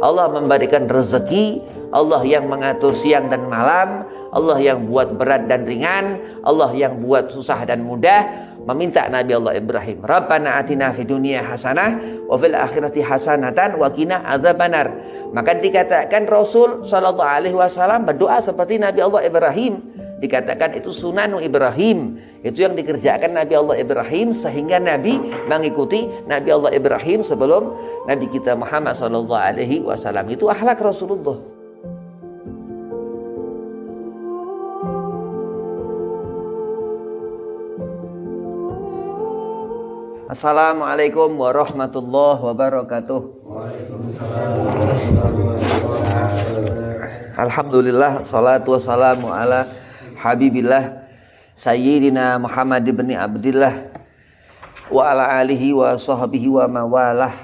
Allah memberikan rezeki, Allah yang mengatur siang dan malam, Allah yang buat berat dan ringan, Allah yang buat susah dan mudah. Meminta Nabi Allah Ibrahim, Rabbana atina fid dunya hasanah wa fil akhirati hasanatan wa qina adzabannar. Maka dikatakan Rasul sallallahu alaihi wasallam berdoa seperti Nabi Allah Ibrahim. Dikatakan itu sunanu Ibrahim, itu yang dikerjakan Nabi Allah Ibrahim, sehingga Nabi mengikuti Nabi Allah Ibrahim sebelum Nabi kita Muhammad sallallahu alaihi wasallam. Itu akhlak Rasulullah. Assalamualaikum warahmatullahi wabarakatuh. Alhamdulillah, salatu wassalamu ala habibillah Sayyidina Muhammad ibn Abdillah wa ala alihi wa sahbihi wa mawalah,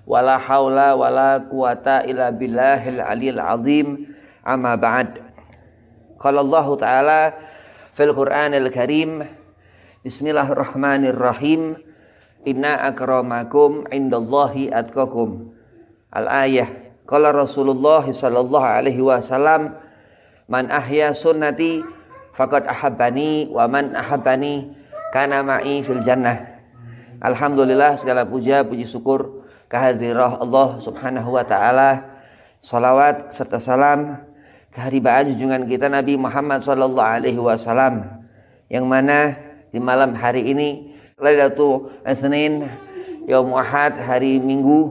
wa la hawla wa la quwata illa billahil aliyil azim, amma ba'd. Qala Allah ta'ala fil Qur'anil Karim, Bismillahirrahmanirrahim, Inna akramakum indallahi atqakum. Al-ayah. Qala Rasulullah sallallahu alaihi wasallam, man ahya sunnati faqad ahabbani wa man ahabbani kana ma'i fil jannah. Alhamdulillah, segala puja puji syukur kehadirat Allah Subhanahu wa taala. Salawat serta salam keharibaan junjungan kita Nabi Muhammad sallallahu alaihi wasallam, yang mana di malam hari ini Lailatul Isnin, Yaum Ahad, hari Minggu,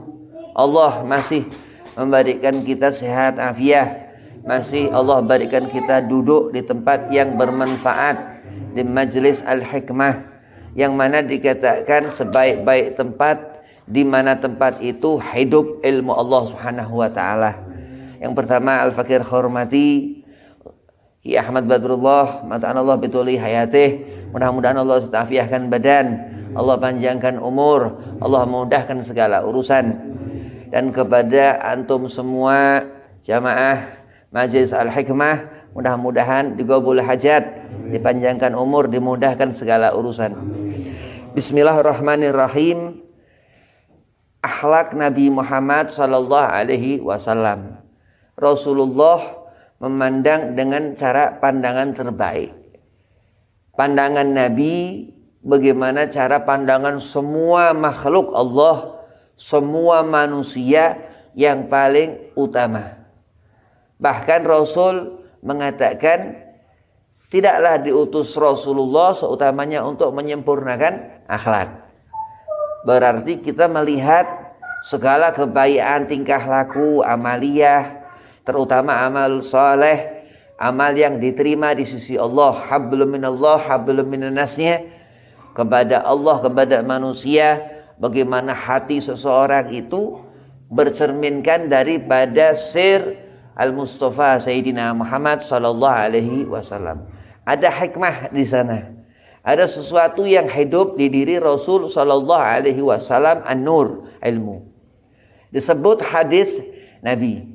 Allah masih memberikan kita sehat afiat, masih Allah berikan kita duduk di tempat yang bermanfaat, di Majlis Al-Hikmah, yang mana dikatakan sebaik-baik tempat, di mana tempat itu hidup ilmu Allah Subhanahu wa taala. Yang pertama, Al-Fakir Hormati Ki Ahmad Badrullah, mata'anallah bituli hayatih. Mudah-mudahan Allah afiahkan badan, Allah panjangkan umur, Allah mudahkan segala urusan. Dan kepada antum semua jamaah Majelis Al-Hikmah, mudah-mudahan digabul hajat, dipanjangkan umur, dimudahkan segala urusan. Bismillahirrahmanirrahim. Akhlak Nabi Muhammad sallallahu alaihi wasallam. Rasulullah memandang dengan cara pandangan terbaik. Pandangan Nabi bagaimana cara pandangan semua makhluk Allah, semua manusia yang paling utama. Bahkan Rasul mengatakan tidaklah diutus Rasulullah seutamanya untuk menyempurnakan akhlak. Berarti kita melihat segala kebaikan tingkah laku, amaliyah, terutama amal soleh, amal yang diterima di sisi Allah, hablum minallah, hablum minannasnya, kepada Allah, kepada manusia, bagaimana hati seseorang itu bercerminkan daripada sir Al-Mustafa Sayyidina Muhammad sallallahu alaihi wasallam. Ada hikmah di sana. Ada sesuatu yang hidup di diri Rasul sallallahu alaihi wasallam, an-nur, ilmu. Disebut hadis Nabi.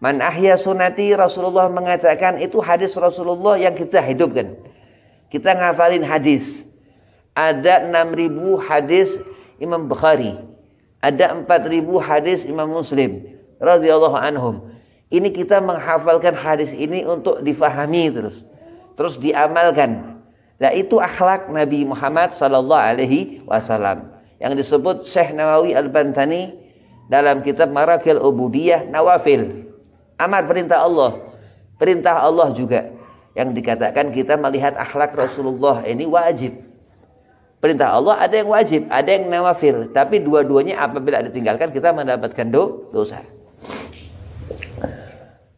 Man ahya sunnati, Rasulullah mengatakan itu hadis Rasulullah yang kita hidupkan. Kita ngafalin hadis. Ada 6.000 hadis Imam Bukhari, ada 4.000 hadis Imam Muslim radhiyallahu anhum. Ini kita menghafalkan hadis ini untuk difahami terus diamalkan. Nah, itu akhlak Nabi Muhammad sallallahu alaihi wasallam yang disebut Syekh Nawawi Al-Bantani dalam kitab Marakil Ubudiyah Nawafil. Amar perintah Allah juga, yang dikatakan kita melihat akhlak Rasulullah ini wajib. Perintah Allah ada yang wajib, ada yang nawafil, tapi dua-duanya apabila ditinggalkan kita mendapatkan dosa.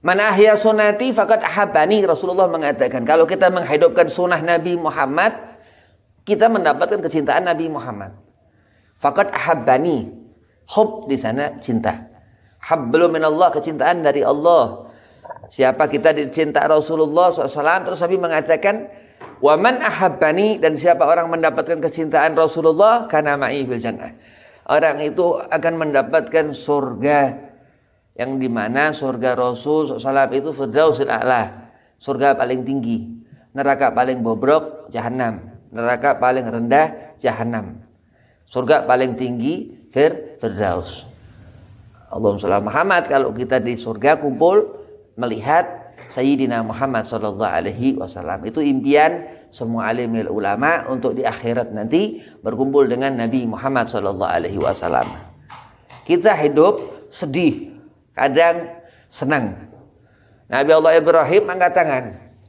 Man ahya sunnati faqad ahabbani, Rasulullah mengatakan kalau kita menghidupkan sunnah Nabi Muhammad, kita mendapatkan kecintaan Nabi Muhammad. Faqad ahabbani, hub di sana cinta. Hablum minallah, kecintaan dari Allah. Siapa kita dicinta Rasulullah SAW, terus Nabi mengatakan wa man ahabbani, dan siapa orang mendapatkan kecintaan Rasulullah kana ma'i fil jannah, orang itu akan mendapatkan surga, yang dimana surga Rasul SAW itu Firdausil A'la, surga paling tinggi. Neraka paling bobrok Jahannam, neraka paling rendah Jahannam. Surga paling tinggi Firdaus. Allahumma sholli ala Muhammad. Kalau kita di surga kumpul melihat Sayyidina Muhammad sallallahu alaihi wasallam. Itu impian semua alimil ulama untuk di akhirat nanti berkumpul dengan Nabi Muhammad sallallahu alaihi wasallam. Kita hidup sedih, kadang senang. Nabi Allah Ibrahim angkat tangan,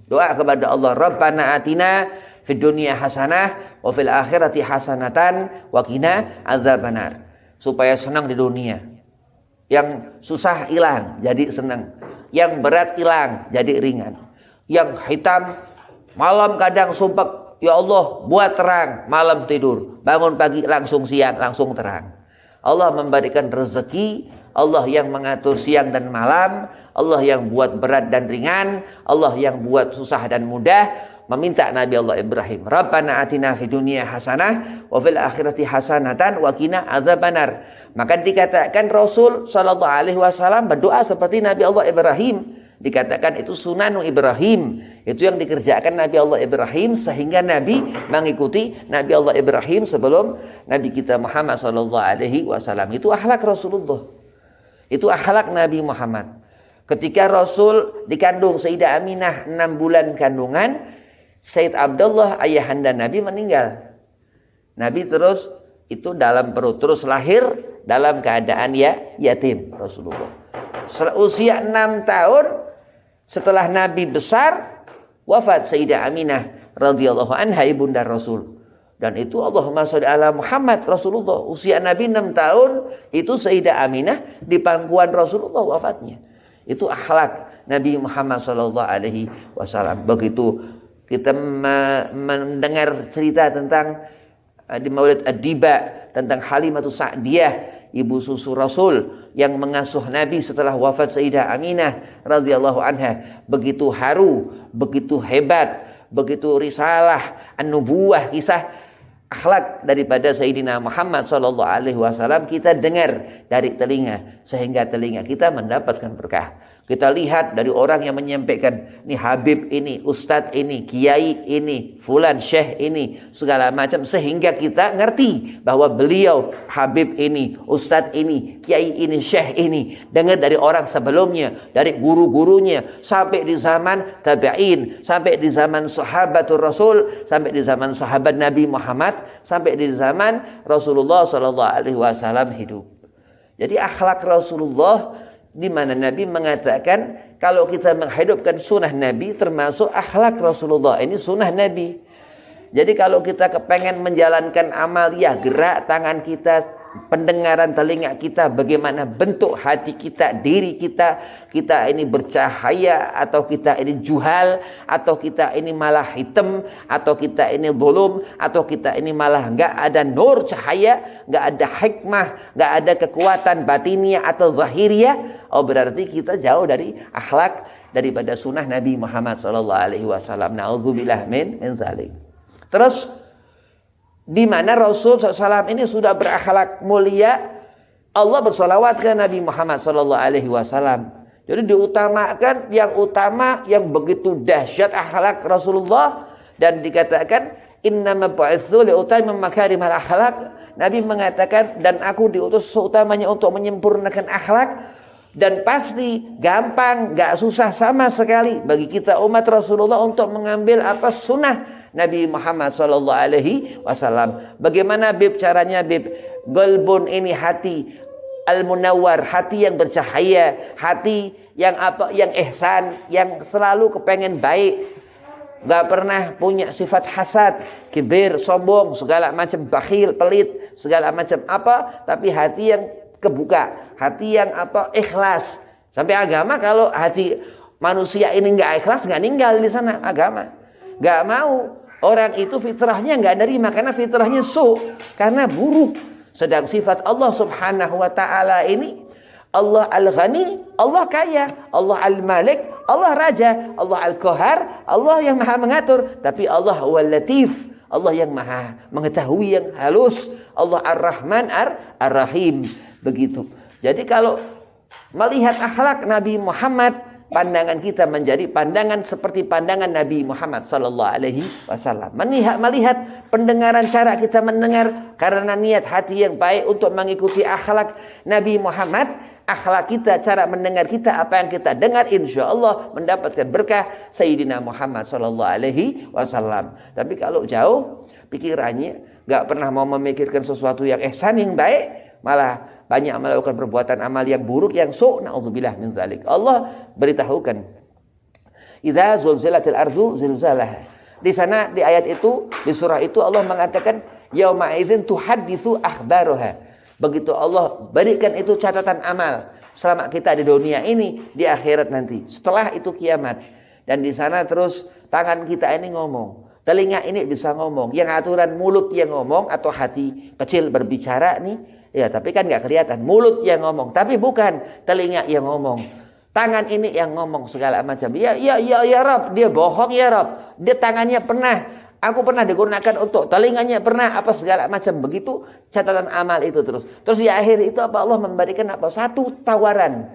doa kepada Allah, Rabbana atina fid dunya hasanah wa fil akhirati hasanatan wa qina adzabannar. Supaya senang di dunia. Yang susah hilang jadi senang. Yang berat hilang jadi ringan. Yang hitam malam kadang sumpah, ya Allah buat terang, malam tidur, bangun pagi langsung siang, langsung terang. Allah memberikan rezeki, Allah yang mengatur siang dan malam, Allah yang buat berat dan ringan, Allah yang buat susah dan mudah. Meminta Nabi Allah Ibrahim, Rabbana atina fid dunya hasanah wa fil akhirati hasanatan wa qina adzabannar. Maka dikatakan Rasul sallallahu alaihi wasallam berdoa seperti Nabi Allah Ibrahim. Dikatakan itu sunanu Ibrahim. Itu yang dikerjakan Nabi Allah Ibrahim sehingga Nabi mengikuti Nabi Allah Ibrahim sebelum Nabi kita Muhammad sallallahu alaihi wasallam. Itu akhlak Rasulullah. Itu akhlak Nabi Muhammad. Ketika Rasul dikandung Sayyidah Aminah 6 bulan kandungan, Sayyid Abdullah ayahanda Nabi meninggal. Nabi terus itu dalam perut terus lahir dalam keadaan yatim Rasulullah. Usia 6 tahun setelah Nabi besar wafat Sayyidah Aminah radhiyallahu anha ibunda Rasul. Dan itu Allahumma sholli ala Muhammad Rasulullah. Usia Nabi 6 tahun itu Sayyidah Aminah di pangkuan Rasulullah wafatnya. Itu akhlak Nabi Muhammad sallallahu alaihi wasallam. Begitu kita mendengar cerita tentang di Maulid Ad-Diba tentang Halimatus Sa'diyah, ibu susu Rasul yang mengasuh Nabi setelah wafat Sayyidah Aminah radhiyallahu anha. Begitu haru, begitu hebat, begitu risalah an-nubuwah, kisah akhlak daripada Sayyidina Muhammad sallallahu alaihi wasallam kita dengar dari telinga sehingga telinga kita mendapatkan berkah. Kita lihat dari orang yang menyampaikan, ini Habib ini, Ustadz ini, Kiai ini, Fulan Syekh ini, segala macam. Sehingga kita ngerti bahwa beliau Habib ini, Ustadz ini, Kiai ini, Syekh ini. Dengar dari orang sebelumnya, dari guru-gurunya, sampai di zaman tabi'in, sampai di zaman sahabatul Rasul, sampai di zaman sahabat Nabi Muhammad, sampai di zaman Rasulullah SAW hidup. Jadi akhlak Rasulullah, di mana Nabi mengatakan kalau kita menghidupkan sunnah Nabi termasuk akhlak Rasulullah. Ini sunnah Nabi. Jadi kalau kita kepengen menjalankan amaliyah, gerak tangan kita, pendengaran telinga kita, bagaimana bentuk hati kita, diri kita, kita ini bercahaya atau kita ini juhal, atau kita ini malah hitam, atau kita ini bolum, atau kita ini malah enggak ada nur cahaya, enggak ada hikmah, enggak ada kekuatan batiniah atau zahiriah, oh berarti kita jauh dari akhlak daripada sunnah Nabi Muhammad sallallahu alaihi wasallam. Nauzubillah min zalik. Terus di mana Rasul SAW ini sudah berakhlak mulia, Allah bersalawat ke Nabi Muhammad sallallahu alaihi wasallam. Jadi diutamakan yang utama, yang begitu dahsyat akhlak Rasulullah, dan dikatakan innama bu'itsu liutammima makarimal akhlak. Nabi mengatakan dan aku diutus seutamanya untuk menyempurnakan akhlak. Dan pasti gampang, gak susah sama sekali bagi kita umat Rasulullah untuk mengambil apa sunnah Nabi Muhammad sallallahu alaihi wasallam. Bagaimana Bib caranya Bib? Golbun ini hati al-munawwar, hati yang bercahaya, hati yang apa? Yang ihsan, yang selalu kepengen baik. Gak pernah punya sifat hasad, kibir, sombong, segala macam, bakhil, pelit, segala macam apa, tapi hati yang kebuka, hati yang apa? Ikhlas. Sampai agama kalau hati manusia ini enggak ikhlas, enggak ninggal di sana agama. Enggak mau. Orang itu fitrahnya enggak nerima karena fitrahnya karena buruk. Sedang sifat Allah Subhanahu wa taala ini, Allah Al-Ghani, Allah kaya, Allah Al-Malik, Allah raja, Allah Al-Qahar, Allah yang maha mengatur, tapi Allah Huwal Latif, Allah yang maha mengetahui, yang halus, Allah Ar-Rahman Ar-Rahim. Begitu. Jadi kalau melihat akhlak Nabi Muhammad, pandangan kita menjadi pandangan seperti pandangan Nabi Muhammad sallallahu alaihi wasallam. Melihat pendengaran, cara kita mendengar karena niat hati yang baik untuk mengikuti akhlak Nabi Muhammad, akhlak kita, cara mendengar kita, apa yang kita dengar, insya Allah mendapatkan berkah Sayyidina Muhammad sallallahu alaihi wasallam. Tapi kalau jauh pikirannya, nggak pernah mau memikirkan sesuatu yang ihsan, yang baik, malah banyak melakukan perbuatan amal yang buruk, yang na'udzubillah min dzalik. Allah beritahukan, idza zulzilatil ardu zilzalaha. Di sana, di ayat itu, di surah itu Allah mengatakan yauma idzin tuhadditsu akhbaruha. Begitu Allah berikan itu catatan amal selama kita di dunia ini, di akhirat nanti, setelah itu kiamat. Dan di sana terus tangan kita ini ngomong, telinga ini bisa ngomong, yang aturan mulut yang ngomong atau hati kecil berbicara nih, ya tapi kan nggak kelihatan, mulut yang ngomong, tapi bukan telinga yang ngomong, tangan ini yang ngomong segala macam. Ya Rob, dia bohong ya Rob, dia tangannya pernah, aku pernah digunakan untuk, telinganya pernah, apa segala macam. Begitu catatan amal itu terus di akhir itu apa, Allah memberikan apa, satu tawaran,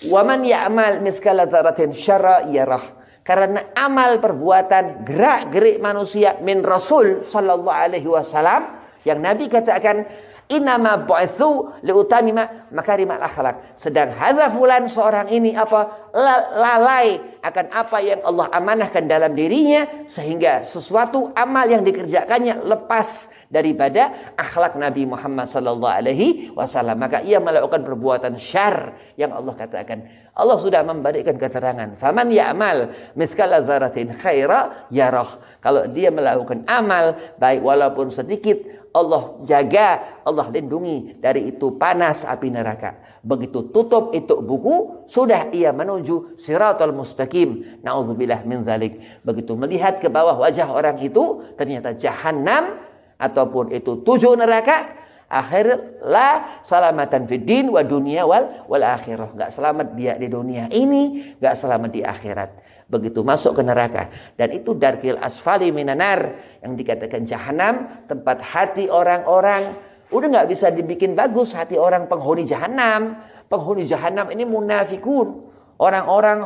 waman ya'mal mithqala dzarratin syarra yarah. Karena amal perbuatan gerak-gerik manusia min Rasul sallallahu alaihi wasallam, yang Nabi katakan innama bu'itsu liutamima makarimal akhlak. Sedang hadza fulan, seorang ini apa, lalai akan apa yang Allah amanahkan dalam dirinya, sehingga sesuatu amal yang dikerjakannya lepas daripada akhlak Nabi Muhammad sallallahu alaihi wasallam, maka ia melakukan perbuatan syar yang Allah katakan. Allah sudah memberikan keterangan, faman ya'mal mithqala dzarratin khaira yarah. Kalau dia melakukan amal baik walaupun sedikit, Allah jaga, Allah lindungi dari itu panas api neraka. Begitu tutup itu buku, sudah ia menuju siratal mustaqim. Na'udzubillah min dzalik. Begitu melihat ke bawah wajah orang itu, ternyata jahanam ataupun itu 7 neraka. Akhir la salamatan fid din wa dunya wal akhirah. Enggak selamat dia di dunia ini, enggak selamat di akhirat. Begitu masuk ke neraka, dan itu darkil asfali minanar, yang dikatakan jahanam, tempat hati orang-orang udah nggak bisa dibikin bagus. Hati orang penghuni jahanam ini munafikun, orang-orang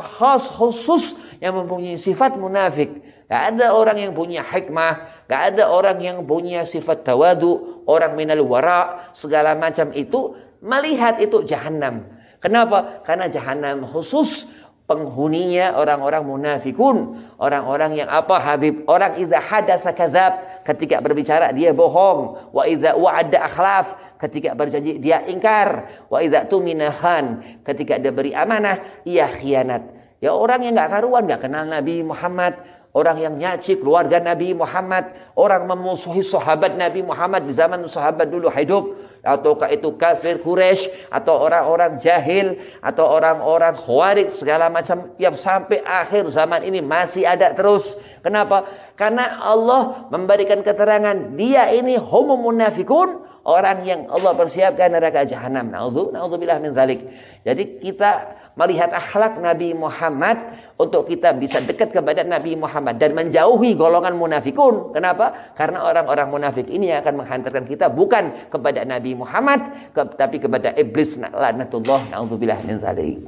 khusus yang mempunyai sifat munafik. Gak ada orang yang punya hikmah, gak ada orang yang punya sifat tawadu, orang minal wara, segala macam itu, melihat itu jahanam. Kenapa? Karena jahanam khusus penghuninya orang-orang munafikun, orang-orang yang apa, Habib, orang idza hadatsa kadzab, ketika berbicara dia bohong, wa idza wa'ada akhlaf, ketika berjanji dia ingkar, wa idza tumina khan, ketika dia beri amanah ia khianat. Ya orang yang enggak karuan, enggak kenal Nabi Muhammad, orang yang nyaci keluarga Nabi Muhammad, orang memusuhi sahabat Nabi Muhammad di zaman sahabat dulu hidup, ataukah itu kafir Quraisy, atau orang-orang jahil, atau orang-orang khawarij segala macam, yang sampai akhir zaman ini masih ada terus. Kenapa? Karena Allah memberikan keterangan dia ini homo munafikun, orang yang Allah persiapkan neraka jahanam. Na'udzubillah min dzalik. Jadi kita melihat akhlak Nabi Muhammad untuk kita bisa dekat kepada Nabi Muhammad dan menjauhi golongan munafikun. Kenapa? Karena orang-orang munafik ini akan menghantarkan kita bukan kepada Nabi Muhammad, tapi kepada iblis, laknatullah, na'udzubillah min dzalik.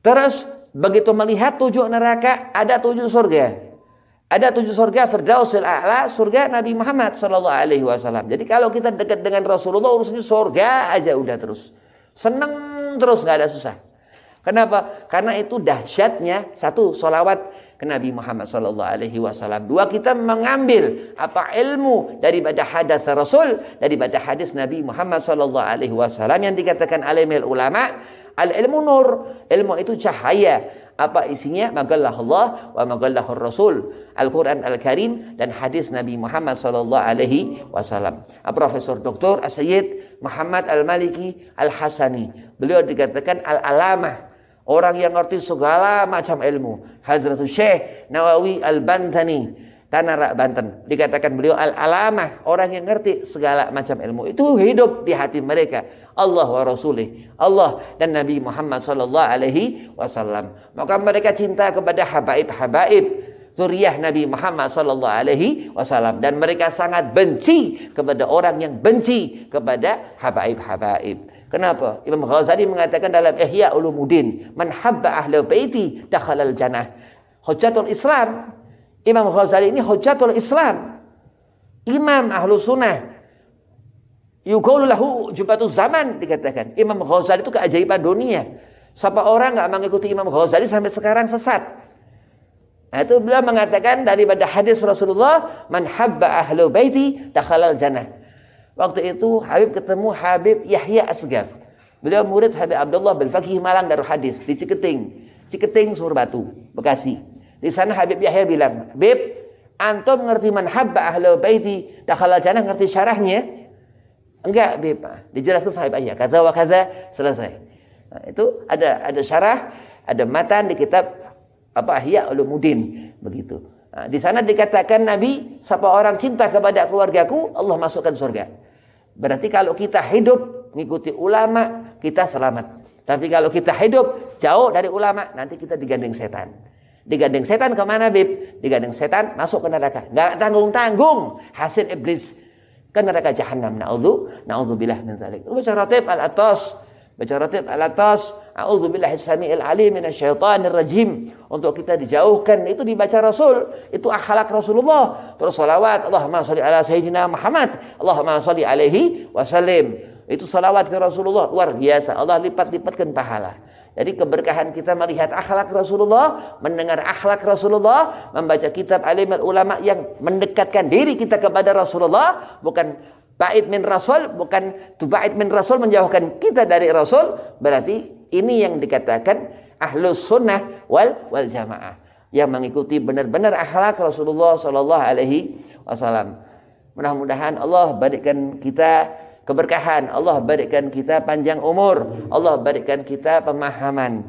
Terus begitu melihat 7 neraka, ada 7 surga. Ada 7 surga, Firdausil A'la, surga Nabi Muhammad sallallahu alaihi wasallam. Jadi kalau kita dekat dengan Rasulullah, urusannya surga aja udah terus. Seneng terus, nggak ada susah. Kenapa? Karena itu dahsyatnya, 1, sholawat ke Nabi Muhammad sallallahu alaihi wasallam. 2, kita mengambil apa ilmu daripada hadis Rasul, daripada hadis Nabi Muhammad sallallahu alaihi wasallam, yang dikatakan alimul ulama, al ilmu nur, ilmu itu cahaya. Apa isinya? Magallahullah wa magallahur Rasul, Al-Quran Al-Karim dan hadis Nabi Muhammad sallallahu alaihi wasallam. Profesor Dr. As-Sayyid Muhammad Al-Maliki Al-Hasani, beliau dikatakan al-alamah, orang yang ngerti segala macam ilmu. Hadratus Syekh Nawawi Al-Bantani, Tanara, Banten, dikatakan beliau al-alamah, orang yang ngerti segala macam ilmu. Itu hidup di hati mereka, Allah wa Rasulih, Allah dan Nabi Muhammad sallallahu alaihi wasallam. Maka mereka cinta kepada habaib-habaib zuriyah Nabi Muhammad sallallahu alaihi wasallam, dan mereka sangat benci kepada orang yang benci kepada habaib-habaib. Kenapa? Imam Ghazali mengatakan dalam Ihya Ulumuddin, man habba ahla baiti dakhalal jannah. Hujjatul Islam, Imam Ghazali ini hujjatul Islam, imam ahlu sunnah, Yuqalu lahu jubatu zaman, dikatakan. Imam Ghazali itu keajaiban dunia. Siapa orang nggak mengikuti Imam Ghazali sampai sekarang sesat. Nah, itu beliau mengatakan daripada hadis Rasulullah, man habba ahlu baiti dakhalal jannah. Waktu itu Habib ketemu Habib Yahya Asgaf. Beliau murid Habib Abdullah bin Faqih Malang Darul Hadis di Ciketing Sumur Batu, Bekasi. Di sana Habib Yahya bilang, "Bib, antum ngerti man habba ahlu baiti dakhalal jannah, ngerti syarahnya?" Enggak, Bib. Dijelaskan Habib Yahya, kata wa kaza, selesai. Nah, itu ada syarah, ada matan di kitab Ihya Ulumuddin, begitu. Nah, di sana dikatakan Nabi, siapa orang cinta kepada keluargaku, Allah masukkan surga. Berarti kalau kita hidup mengikuti ulama, kita selamat. Tapi kalau kita hidup jauh dari ulama, nanti kita digandeng setan. Digandeng setan kemana, Bib? Digandeng setan masuk ke neraka. Nggak tanggung-tanggung hasil iblis ke neraka jahanam. Na'udzubillah min dzalik. Baca ratib al-atas. Baca ratib al-atas. A'udzubillahi as-sami'il 'alim minasyaitonir rajim. Untuk kita dijauhkan, itu dibaca Rasul, itu akhlak Rasulullah. Terus salawat, Allahumma shalli ala sayyidina Muhammad, Allahumma shalli alaihi wasallim. Itu salawat ke Rasulullah, luar biasa. Allah lipat-lipatkan pahala. Jadi keberkahan kita melihat akhlak Rasulullah, mendengar akhlak Rasulullah, membaca kitab alimul ulama yang mendekatkan diri kita kepada Rasulullah, bukan ba'id min Rasul, bukan tuba'id min Rasul, menjauhkan kita dari Rasul. Berarti ini yang dikatakan ahlus sunnah wal jamaah, yang mengikuti benar-benar akhlak Rasulullah sallallahu alaihi wasallam. Mudah-mudahan Allah berikan kita keberkahan, Allah berikan kita panjang umur, Allah berikan kita pemahaman.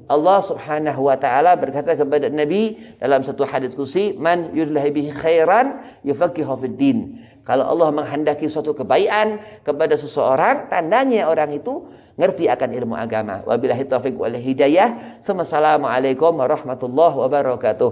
Allah Subhanahu wa taala berkata kepada Nabi dalam satu hadis qudsi, man yuridillahu bihi khairan yufaqihu fid din. Kalau Allah menghendaki suatu kebaikan kepada seseorang, tandanya orang itu ngerti akan ilmu agama. Wabillahi taufiq wal hidayah. Assalamualaikum warahmatullahi wabarakatuh.